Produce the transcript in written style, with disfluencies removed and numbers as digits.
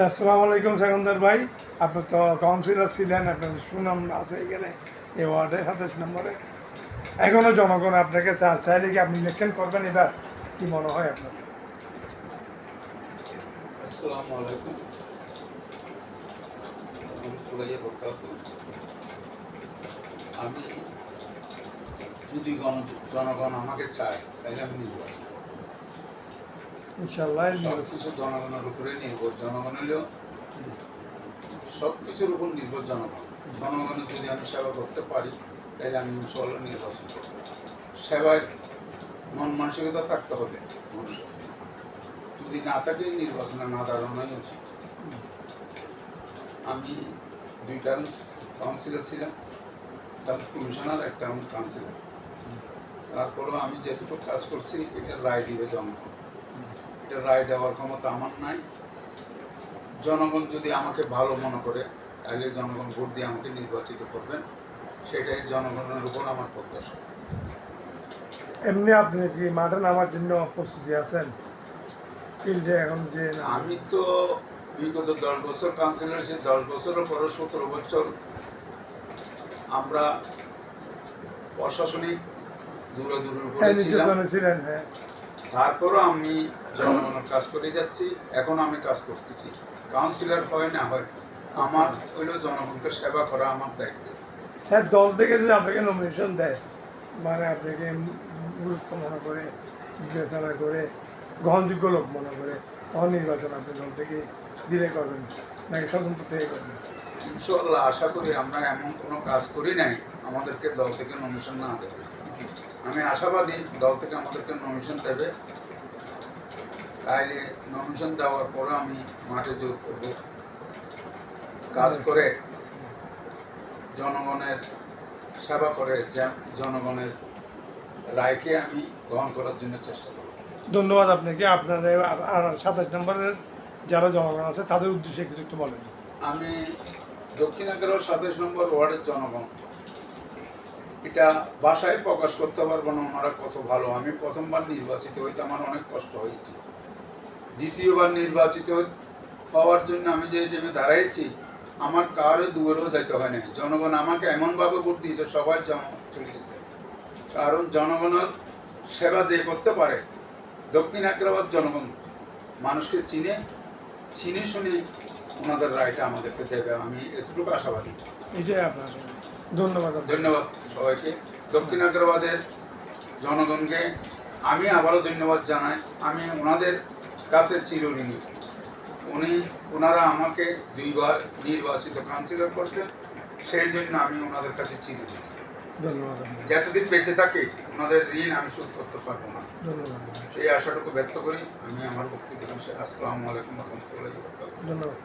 আসসালামু আলাইকুম সেকেন্দার ভাই। আপনি তো কাউন্সিলর ছিলেন, আপনার সুনাম আছে এখানে এই ওয়ার্ডে 27 নম্বরে। এখনও জনগণ আপনাকে চাইলে কি আপনি ইলেকশন করবেন? এবার কি মনে হয় আপনার? আসসালামু আলাইকুম রহমতুল্লাহি ওয়া বারাকাতুহু। আমি যদি জনগণ আমাকে চায় তাহলে আমি নির্বাচন করব। ইনশাল্লাহ সব কিছু জনগণের উপরে নির্ভর। জনগণ হলেও সব কিছুর উপর নির্ভর জনগণ। জনগণের যদি আমি সেবা করতে পারি তাহলে আমি ইনশাআল্লাহ নির্বাচন করব। সেবায় মন মানসিকতা থাকতে হবে মানুষের। যদি না থাকে নির্বাচনে না দাঁড়ানোই উচিত। আমি 2 টার্মস কাউন্সিলর ছিলাম, টার্মস কমিশনার, একটা কাউন্সিলর। তারপরেও আমি যেটুকু কাজ করছি এটা রায় দিবে জনগণ। এটা রায় দেওয়ার ক্ষমতা আমার নাই। জনগণ যদি আমাকে ভালো মনে করে তাহলে জনগণ ভোট দিয়ে আমাকে নির্বাচিত করবেন, সেটাই জনগণের উপর আমার প্রত্যাশা। এমনি আপনি কি মাঠে নামার জন্য প্রস্তুতি আছেন? ফিল্ডে এখন যে আমি তো বিগত 10 বছর কাউন্সিলর, সে 10 বছরের পরে 17 বছর আমরা প্রশাসনিক দূরের উপরে ছিলেন। হ্যাঁ, তারপরও আমি জনগণের কাজ করে যাচ্ছি। এখন আমি কাজ করতেছি। কাউন্সিলর হয় না হয়, আমার হইলেও জনগণকে সেবা করা আমার দায়িত্ব। হ্যাঁ, দল থেকে যদি আপনাকে নমিনেশন দেয়, মানে আপনাকে গুরুত্ব মনে করে, বিবেচনা করে, গ্রহণযোগ্য লোক মনে করে, তখন নির্বাচন আপনি দল থেকে দিলে করবেন নাকি স্বতন্ত্র থেকে করবেন? ইনশাআল্লাহ আশা করি আমরা এমন কোনো কাজ করি নাই আমাদেরকে দল থেকে নমিনেশন না দেবে। আমি আশাবাদী দল থেকে আমাদেরকে নমিনেশন দেবে। তাইলে নমিনেশন দেওয়ার পরে আমি মাঠে যোগ করব, কাজ করে জনগণের সেবা করে জনগণের রায়কে আমি গ্রহণ করার জন্য চেষ্টা করব। ধন্যবাদ আপনাকে। আপনার আর 27 নম্বরের যারা জনগণ আছে তাদের উদ্দেশ্যে কিছু একটু বলেন। আমি দক্ষিণ 27 নম্বর ওয়ার্ডের জনগণ, এটা ভাষায় প্রকাশ করতে পারবো না ওনারা কত ভালো। আমি প্রথমবার নির্বাচিত হইতে আমার অনেক কষ্ট হয়েছে। দ্বিতীয়বার নির্বাচিত হওয়ার জন্য আমি যে নেমে দাঁড়াইছি, আমার কারো দূরেও যাইতে হয় না। জনগণ আমাকে এমনভাবে ভোট দিয়েছে সবাই চলে গেছে। কারণ জনগণের সেবা যে করতে পারে, দক্ষিণ আগ্রাবাদ জনগণ মানুষকে চিনে শুনে ওনাদের রায়টা আমাদেরকে দেবে, আমি এতটুকু আশাবাদী। এটাই আপনার ধন্যবাদ। ধন্যবাদ সবাইকে। দক্ষিণ আগ্রাবাদের জনগণকে আমি আবারও ধন্যবাদ জানাই। আমি ওনাদের কাছে চিরঋণী। ওনারা আমাকে 2 বার নির্বাচিত কাউন্সিলর করছেন, সেই জন্য আমি ওনাদের কাছে চিরঋণী। ধন্যবাদ। যতদিন বেঁচে থাকি ওনাদের ঋণ আমি শোধ করতে পারবো না। ধন্যবাদ। সেই আশাটুকু ব্যক্ত করি আমি আমার বক্তব্য। আসসালামু আলাইকুম রহমতুল্লাহি ওয়া বারাকাতুহু। ধন্যবাদ।